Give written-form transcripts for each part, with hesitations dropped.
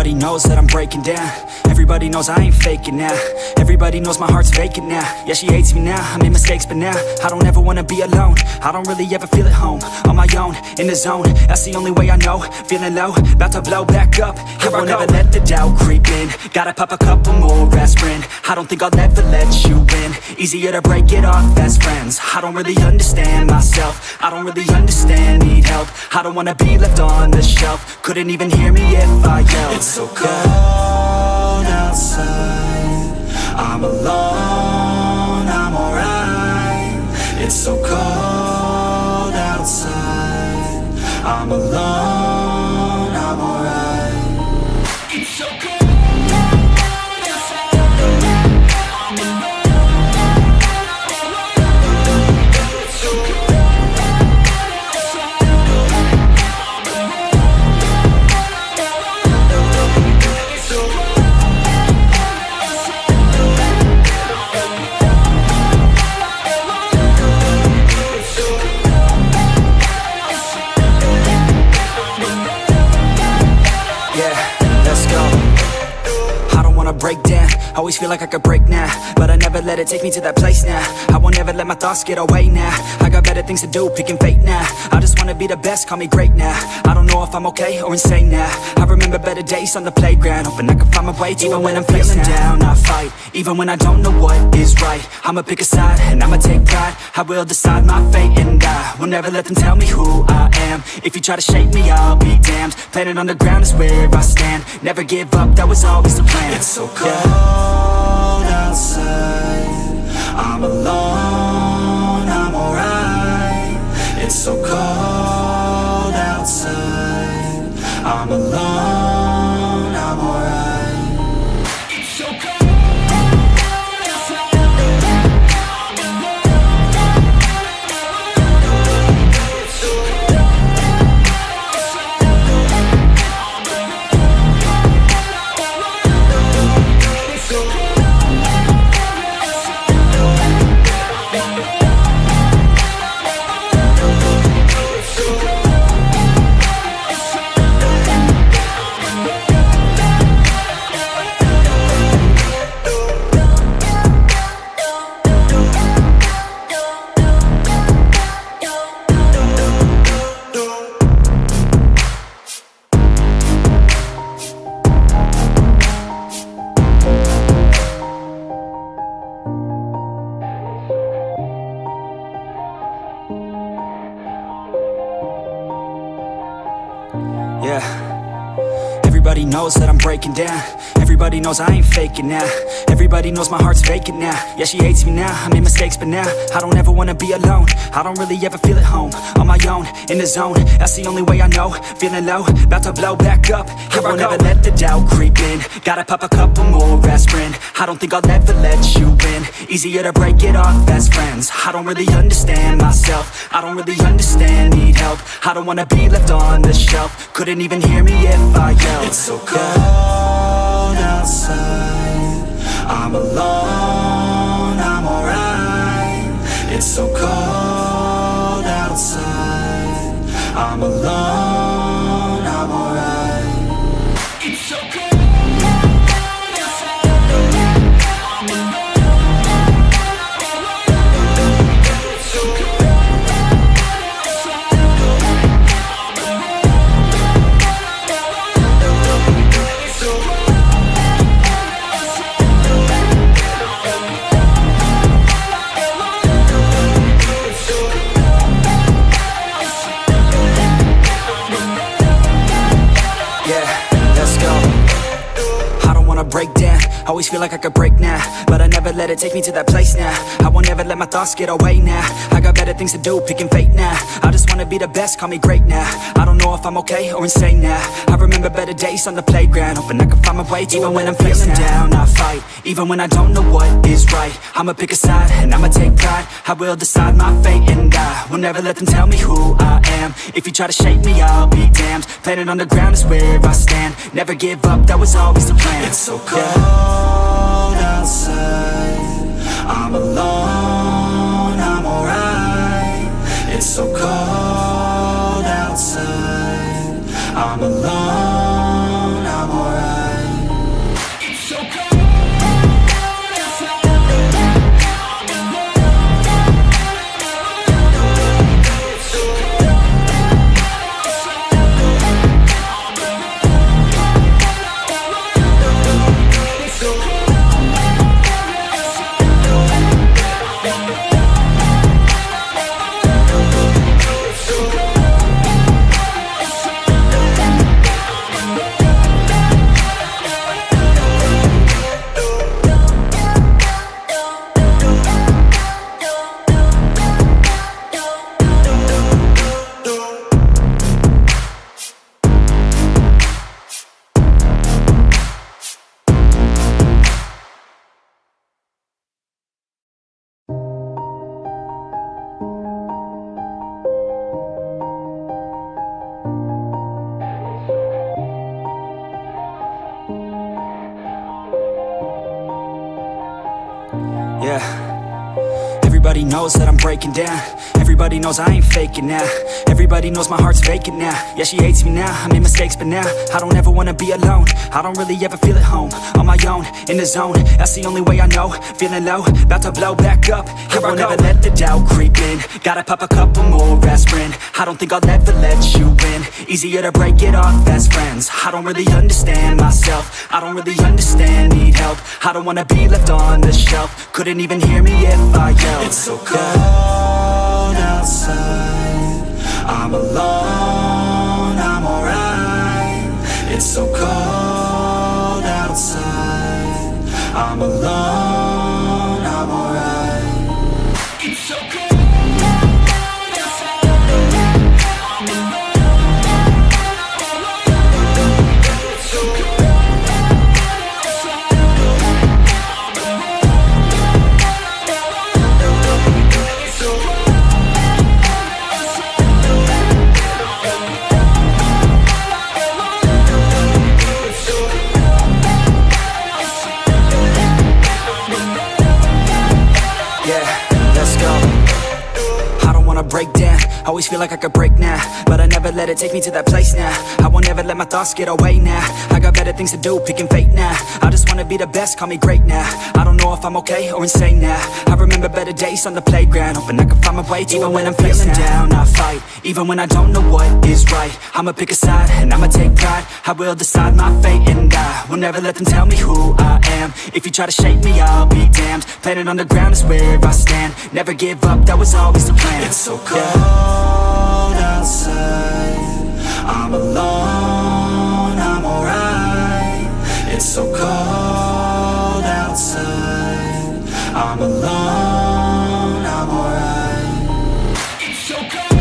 Everybody knows that I'm breaking down. Everybody knows I ain't faking now. Everybody knows my heart's vacant now. Yeah, she hates me now, I made mistakes but now I don't ever wanna be alone. I don't really ever feel at home. On my own, in the zone, that's the only way I know. Feeling low, about to blow back up. Here I won't ever let the doubt creep in. Gotta pop a couple more aspirin. I don't think I'll ever let you in. Easier to break it off as friends. I don't really understand myself. I don't really understand, need help. I don't wanna be left on the shelf. Couldn't even hear me if I yelled. It's so cold outside, I'm alone, I'm alright. It's so cold outside, I'm alone, I'm alright. It's so cold. Break down, always feel like I could break now, but I never let it take me to that place now. I won't ever let my thoughts get away now. I got better things to do, picking fate now. I just wanna be the best, call me great now. I don't know if I'm okay or insane now. I remember better days on the playground, hoping I can find my way to even when I'm feeling down, I fight, even when I don't know what is right. I'ma pick a side, and I'ma take pride. I will decide my fate, and I will never let them tell me who I am. If you try to shape me, I'll be damned. Planet on the ground is where I stand. Never give up, that was always the plan. It's so cold outside, I'm alone, I'm alright. It's so cold outside, I'm alone, I'm alright. It's so cold. Everybody knows that I'm breaking down. Everybody knows I ain't faking now. Everybody knows my heart's vacant now. Yeah, she hates me now, I made mistakes but now I don't ever wanna be alone. I don't really ever feel at home. On my own, in the zone, that's the only way I know. Feeling low, about to blow back up. Here I won't ever let the doubt creep in. Gotta pop a couple more aspirin. I don't think I'll ever let you in. Easier to break it off as friends. I don't really understand myself. I don't really understand, need help. I don't wanna be left on the shelf. Couldn't even hear me if I yelled. It's so cold outside, I'm alone, I'm alright. It's so cold outside, I'm alone, I'm alright. It's so cold. Break down, always feel like I could break now, but I never let it take me to that place now. I won't ever let my thoughts get away now. I got better things to do, picking fate now. I just wanna be the best, call me great now. I don't know if I'm okay or insane now. I remember better days on the playground, hoping I can find my way to even when I'm feeling down, I fight, even when I don't know what is right. I'ma pick a side, and I'ma take pride. I will decide my fate, and I will never let them tell me who I am. If you try to shape me, I'll be damned. Planet on the ground is where I stand. Never give up, that was always the plan. It's so cold outside, I'm alone, I'm alright. It's so cold outside, I'm alone, I'm alright. Yeah. Everybody knows that I'm breaking down. Everybody knows I ain't faking now. Everybody knows my heart's vacant now. Yeah, she hates me now, I made mistakes but now I don't ever wanna be alone. I don't really ever feel at home. On my own, in the zone, that's the only way I know. Feeling low, about to blow back up. Here I won't ever let the doubt creep in. Gotta pop a couple more aspirin. I don't think I'll ever let you in. Easier to break it off as friends. I don't really understand myself. I don't really understand, need help. I don't wanna be left on the shelf. Couldn't even hear me if I yelled. It's so cold outside, I'm alone, I'm alright. It's so cold outside, I'm alone, I'm alright. It's so cold. Break down, always feel like I could break now, but I never let it take me to that place now. I won't ever let my thoughts get away now. I got better things to do, picking fate now. I just wanna be the best, call me great now. I don't know if I'm okay or insane now. I remember better days on the playground, hoping I can find my way to even when I'm feeling down, I fight. Even when I don't know what is right, I'ma pick a side and I'ma take pride. I will decide my fate and I will never let them tell me who I am. If you try to shake me, I'll be damned. Planet on the ground is where I stand. Never give up, that was always the plan. It's so cold outside, I'm alone, I'm alright. It's so cold outside, I'm alone, I'm alright. It's so cold.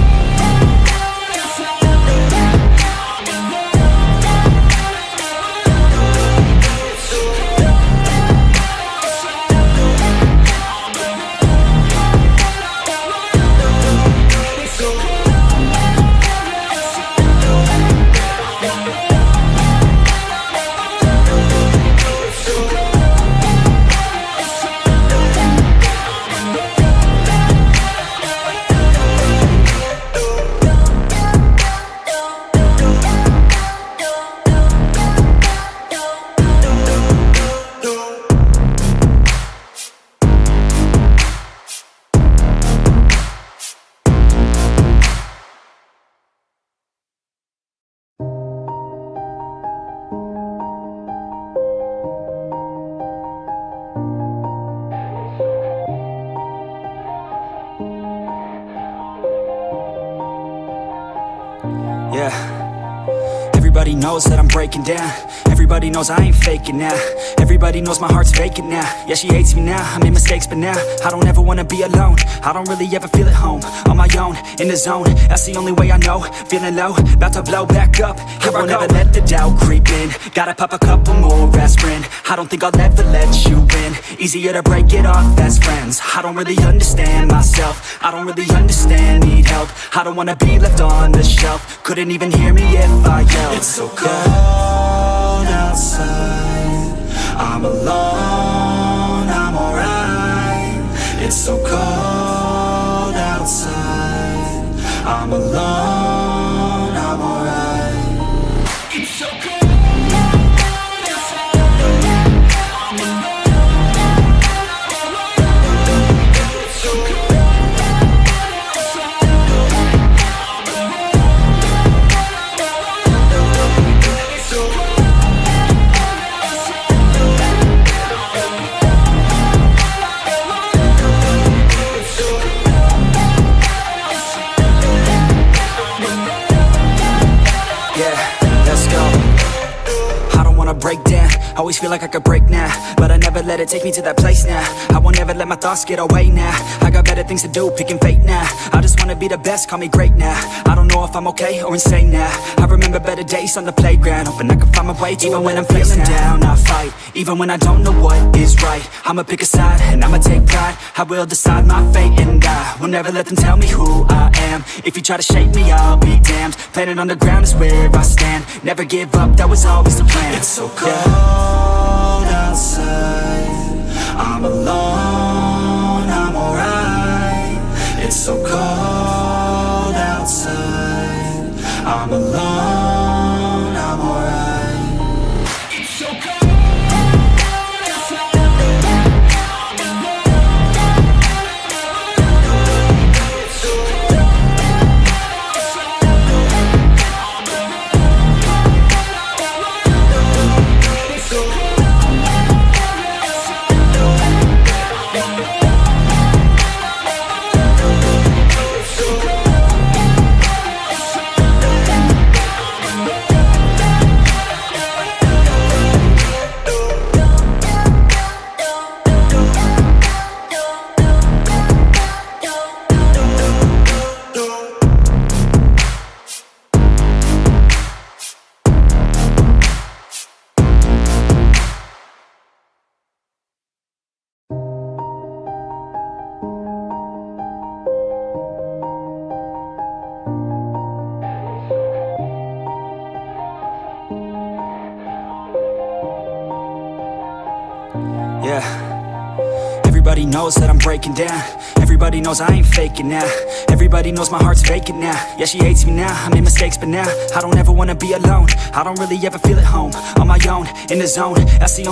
Yeah. Everybody knows that I'm breaking down. Everybody knows I ain't faking now. Everybody knows my heart's vacant now. Yeah, she hates me now, I made mistakes but now I don't ever wanna be alone. I don't really ever feel at home. On my own, in the zone, that's the only way I know. Feeling low, about to blow back up. Here I won't ever let the doubt creep in. Gotta pop a couple more aspirin. I don't think I'll ever let you in. Easier to break it off as friends. I don't really understand myself. I don't really understand, need help. I don't wanna be left on the shelf. Couldn't even hear me if I yelled. It's so cold outside, I'm alone, I'm alright. It's so cold outside, I'm alone, I'm alright. It's so cold. Break down, always feel like I could break now, but I never let it take me to that place now. I won't ever let my thoughts get away now. I got better things to do, picking fate now. I just wanna be the best, call me great now. I don't know if I'm okay or insane now. I remember better days on the playground, hoping I can find my way to even when I'm feeling down, I fight. Even when I don't know what is right, I'ma pick a side and I'ma take pride. I will decide my fate and I will never let them tell me who I am. If you try to shake me, I'll be damned. Planet on the ground is where I stand. Never give up, that was always the plan. It's so cold outside, I'm alone. alone, I'm alright. It's so cold. Yeah. Everybody knows that I'm breaking down. Everybody knows I ain't faking now. Everybody knows my heart's vacant now. Yeah, she hates me now, I made mistakes but now I don't ever wanna be alone. I don't really ever feel at home. On my own, in the zone, that's the only